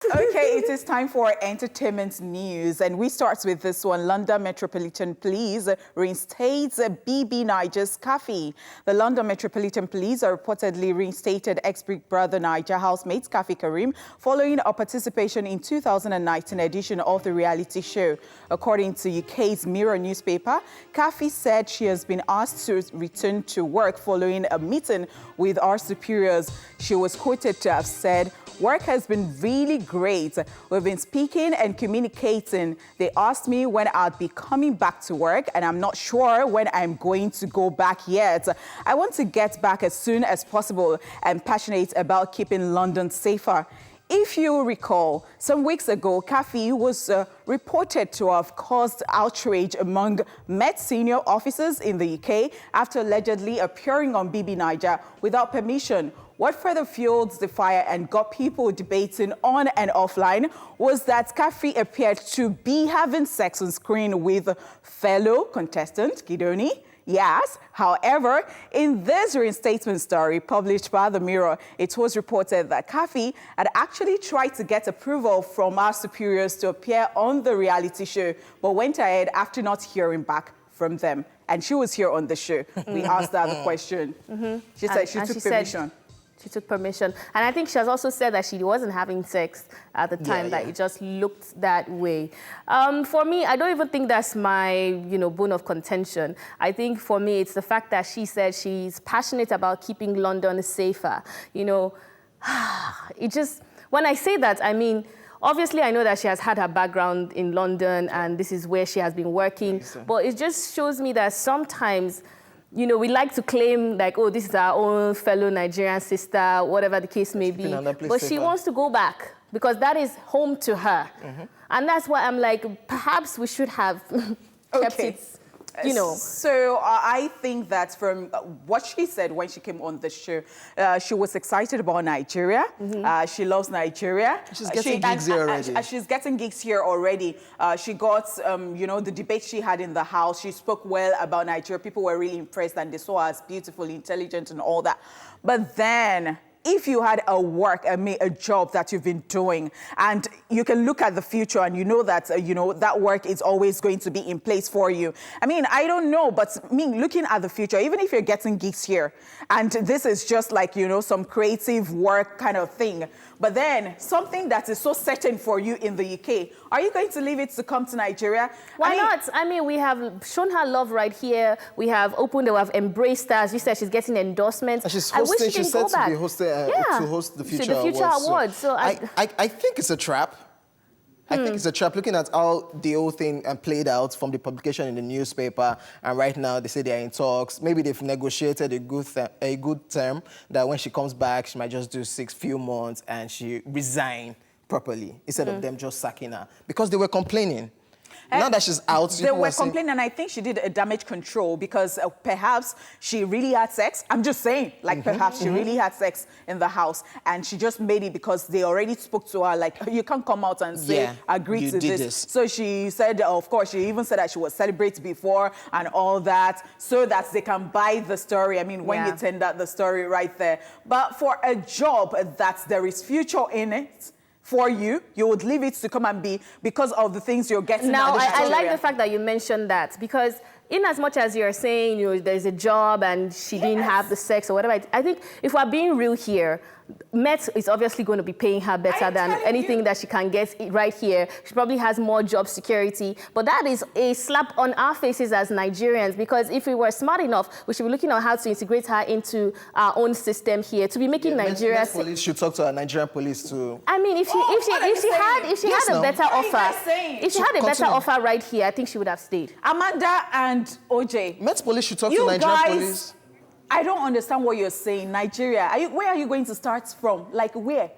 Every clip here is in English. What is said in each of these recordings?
Okay, it is time for entertainment news, and we start with this one. London Metropolitan Police reinstates BB Niger's Khafi. The London Metropolitan Police are reportedly reinstated ex-Big Brother Niger housemate Khafi Kareem following her participation in 2019 edition of the reality show. According to UK's Mirror newspaper, Khafi said she has been asked to return to work following a meeting with our superiors. She was quoted to have said, "Work has been really great. We've been speaking and communicating. They asked me when I'd be coming back to work, and I'm not sure when I'm going to go back yet. I want to get back as soon as possible. I'm passionate about keeping London safer." If you recall, some weeks ago, Khafi was reported to have caused outrage among Met senior officers in the UK after allegedly appearing on BB Niger without permission. What further fueled the fire and got people debating on and offline was that Khafi appeared to be having sex on screen with fellow contestant Gidoni. Yes, however, in this reinstatement story published by the Mirror, it was reported that Khafi had actually tried to get approval from our superiors to appear on the reality show, but went ahead after not hearing back from them. And she was here on the show. We asked her the question. She said she took permission. She took permission. And I think she has also said that she wasn't having sex at the time, that it just looked that way. For me, I don't even think that's my, bone of contention. I think for me, it's the fact that she said she's passionate about keeping London safer. It just, when I say that, I mean, obviously, I know that she has had her background in London and this is where she has been working. But it just shows me that sometimes, we like to claim like, oh, this is our own fellow Nigerian sister, whatever the case may be. But she wants to go back because that is home to her. And that's why I'm like, perhaps we should have kept it, So I think that from what she said when she came on the show, she was excited about Nigeria. She loves Nigeria. She's getting gigs here already. She's getting gigs here already. She got, the debate she had in the house. She spoke well about Nigeria. People were really impressed and they saw her as beautiful, intelligent and all that. But then, if you had a job that you've been doing and you can look at the future and you know that, that work is always going to be in place for you. I mean, I don't know, but looking at the future, even if you're getting gigs here and this is just like, some creative work kind of thing, but then something that is so certain for you in the UK, are you going to leave it to come to Nigeria? Why not? I mean, we have shown her love right here. We have opened, we have embraced her. As you said, she's getting endorsements. And she's hosting, she's said to be hosted, to host the Future Awards. So I think it's a trap. I think it's a trap, looking at how the whole thing played out from the publication in the newspaper, and right now they say they're in talks. Maybe they've negotiated a good term that when she comes back, she might just do few months and she resign properly instead of them just sacking her. Because they were complaining. Now that she's out, they were complaining, and I think she did a damage control because perhaps she really had sex. I'm just saying, like perhaps she really had sex in the house, and she just made it because they already spoke to her, like, you can't come out and say, agree to this. So she said, of course, she even said that she was celebrated before and all that, so that they can buy the story. I mean, when you tender the story right there. But for a job that there is future in it, for you would leave it to come and be because of the things you're getting. Now, I like the fact that you mentioned that, because in as much as you're saying, there's a job and she didn't have the sex or whatever, I think if we're being real here, Met is obviously going to be paying her better than anything that she can get right here. She probably has more job security, but that is a slap on our faces as Nigerians, because if we were smart enough, we should be looking at how to integrate her into our own system here to be making Nigeria. Met police should talk to our Nigerian police too. I mean, if she had a better offer right here, I think she would have stayed. Amanda and OJ, Met police should talk to Nigerian police. I don't understand what you're saying. Nigeria, where are you going to start from? Like where?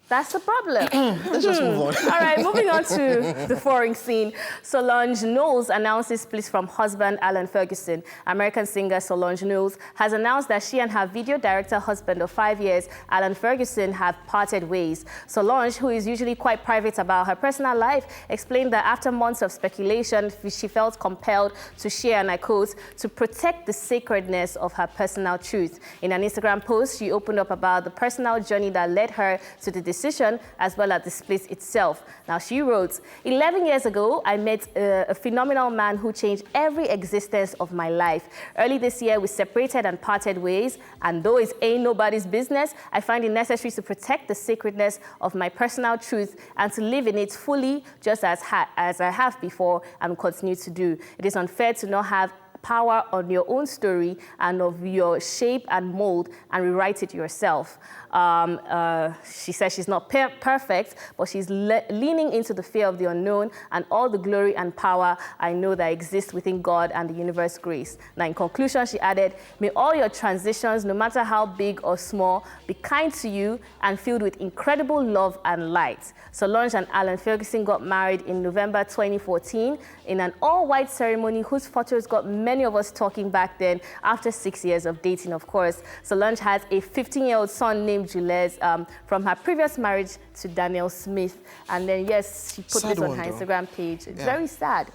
That's the problem. Let's just move on. All right, moving on to the foreign scene. Solange Knowles announces split from husband Alan Ferguson. American singer Solange Knowles has announced that she and her video director husband of 5 years, Alan Ferguson, have parted ways. Solange, who is usually quite private about her personal life, explained that after months of speculation, she felt compelled to share, and I quote, to protect the sacredness of her personal truth. In an Instagram post, she opened up about the personal journey that led her to the decision as well as the split itself. Now, she wrote, 11 years ago, I met a phenomenal man who changed every existence of my life. Early this year, we separated and parted ways, and though it ain't nobody's business, I find it necessary to protect the sacredness of my personal truth and to live in it fully, just as I have before and continue to do. It is unfair to not have power on your own story and of your shape and mold and rewrite it yourself. She says she's not perfect, but she's leaning into the fear of the unknown and all the glory and power I know that exists within God and the universe grace. Now, in conclusion, she added, may all your transitions, no matter how big or small, be kind to you and filled with incredible love and light. Solange and Alan Ferguson got married in November 2014 in an all-white ceremony whose photos got many of us talking back then after 6 years of dating, of course. Solange has a 15-year-old son named Jules from her previous marriage to Daniel Smith. And then, yes, she put this on her Instagram page. It's very sad.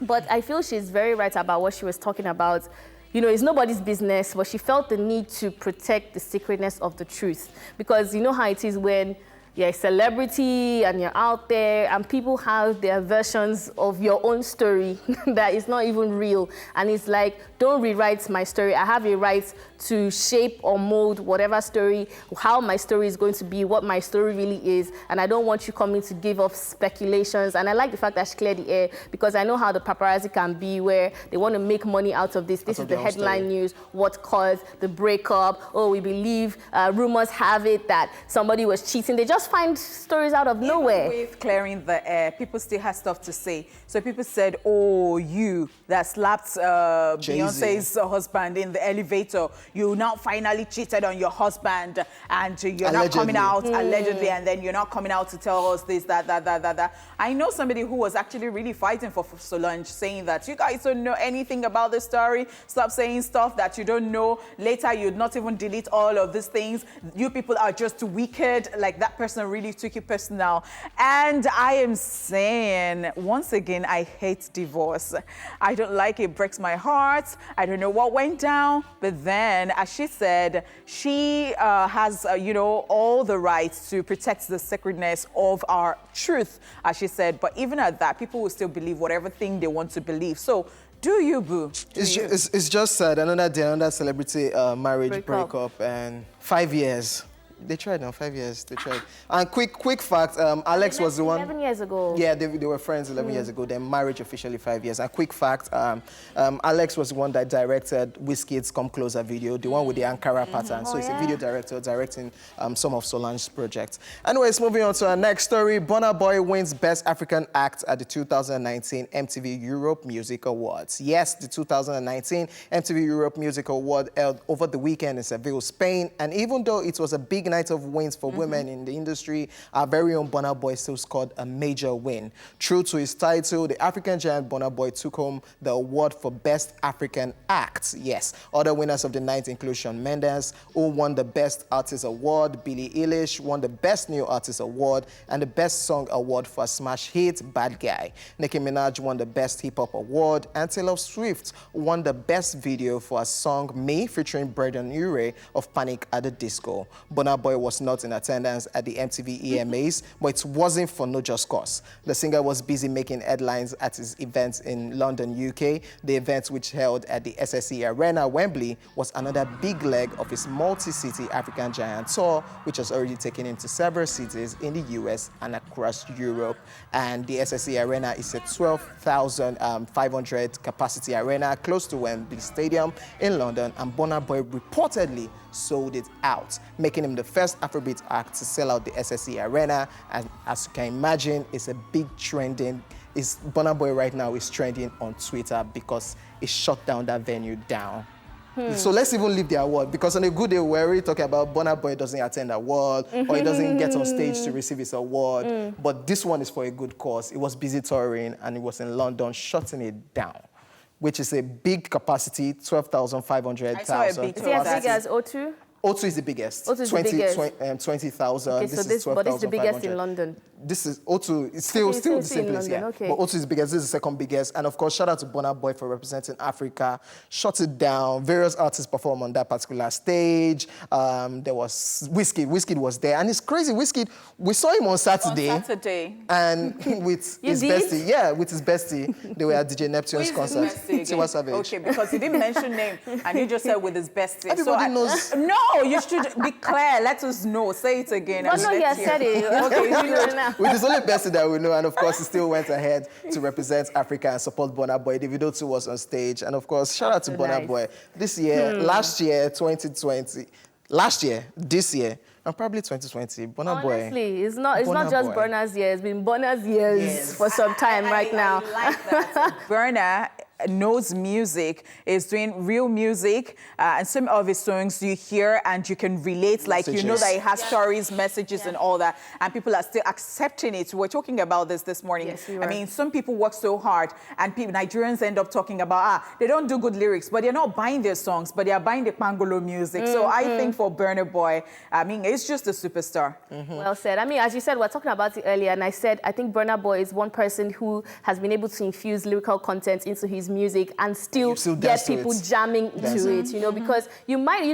But I feel she's very right about what she was talking about. You know, it's nobody's business, but she felt the need to protect the sacredness of the truth. Because you know how it is when you're a celebrity and you're out there and people have their versions of your own story that is not even real. And it's like, don't rewrite my story. I have a right to shape or mold whatever story, how my story is going to be, what my story really is. And I don't want you coming to give off speculations. And I like the fact that she cleared the air because I know how the paparazzi can be where they want to make money out of this. This is the headline news, what caused the breakup. Oh, we believe, rumors have it that somebody was cheating. They just find stories out of nowhere. Even with clearing the air, people still have stuff to say. So people said, oh, you that slapped Beyonce's husband in the elevator, you now finally cheated on your husband and you're not coming out, allegedly, and then you're not coming out to tell us this, that. I know somebody who was actually really fighting for Solange, saying that you guys don't know anything about the story. Stop saying stuff that you don't know. Later, you'd not even delete all of these things. You people are just wicked. Like that person really took it personal. And I am saying, once again, I hate divorce. I don't like it. It breaks my heart. I don't know what went down. But then, as she said, she has, all the rights to protect the sacredness of our truth, as she said. But even at that, people will still believe whatever thing they want to believe. So, do you, boo? It's just sad. Another day, another celebrity marriage breakup, and 5 years. They tried now, 5 years, they tried. And quick fact, Alex was the one. 11 years ago. Yeah, they were friends 11 years ago. Their marriage officially 5 years. And quick fact, Alex was the one that directed Wizkid's Come Closer video, the one with the Ankara pattern. So he's a video director directing some of Solange's projects. Anyways, moving on to our next story. Burna Boy wins Best African Act at the 2019 MTV Europe Music Awards. Yes, the 2019 MTV Europe Music Award held over the weekend in Seville, Spain. And even though it was a big night of wins for women in the industry, our very own Burna Boy still scored a major win. True to his title, the African giant Burna Boy took home the award for Best African Act. Yes, other winners of the night include Shawn Mendes, who won the Best Artist Award, Billie Eilish won the Best New Artist Award, and the Best Song Award for a smash hit, Bad Guy. Nicki Minaj won the Best Hip Hop Award, and Taylor Swift won the Best Video for a song, Me, featuring Brendan Urie of Panic at the Disco. Burna Boy was not in attendance at the MTV EMAs, but it wasn't for no just cause. The singer was busy making headlines at his events in London, UK. The event, which held at the SSE Arena, Wembley, was another big leg of his multi-city African giant tour, which has already taken him to several cities in the US and across Europe. And the SSE Arena is a 12,500 capacity arena close to Wembley Stadium in London, and Burna Boy reportedly sold it out, making him the first Afrobeat act to sell out the SSE Arena. And as you can imagine, it's a big trending. Burna Boy right now is trending on Twitter because he shut down that venue down. So let's even leave the award, because on a good day, we're already talking about Burna Boy doesn't attend the award or he doesn't get on stage to receive his award. But this one is for a good cause. It was busy touring and it was in London, shutting it down, which is a big capacity, 12,500. Is it as big as O2? O2 is the biggest. O2 is the biggest. 20,000. Okay, This so is 12,500. but this is the biggest in London. This is O2. It's still Okay, the still same in place, London, yeah. okay. But O2 is the biggest. This is the second biggest. And of course, shout out to Burna Boy for representing Africa. Shut it down. Various artists perform on that particular stage. There was Wizkid. Wizkid was there. And it's crazy. Wizkid, we saw him on Saturday. And with his bestie. Yeah, with his bestie. They were at DJ Neptune's concert. Tiwa Savage. Okay, because he didn't mention name. And you just said with his bestie. Everybody knows. No, you should be clear. Let us know. Say it again. But no, he has said it. Okay, With his only bestie that we know, and of course, he still went ahead to represent Africa and support Burna Boy. Davido too was on stage, and of course, shout out to Burna Boy. This year, last year, 2020, last year, this year, and probably 2020, Burna Boy. Honestly, it's not just Burna's year. It's been Burna's years for some time right now. I like that. Burna knows music, is doing real music, and some of his songs you hear and you can relate, like you know that he has stories, messages, and all that, and people are still accepting it. We're talking about this morning. Yes, we were. I mean, some people work so hard, and Nigerians end up talking about, they don't do good lyrics, but they're not buying their songs, but they are buying the Pangolo music. So I think for Burna Boy, I mean, it's just a superstar. Well said. I mean, as you said, we were talking about it earlier, and I said, I think Burna Boy is one person who has been able to infuse lyrical content into his music and still get people jamming to it, you know, because you might,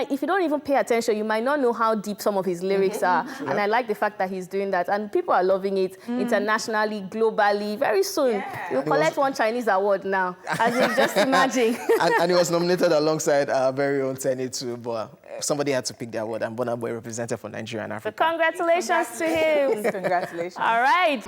if you don't even pay attention, you might not know how deep some of his lyrics are. And I like the fact that he's doing that. And people are loving it internationally, globally. Very soon, you'll collect one Chinese award now. As in, just imagine. and he was nominated alongside our very own Tenny too, but somebody had to pick the award, and Burna Boy represented for Nigeria and Africa. So congratulations to him. Congratulations. All right.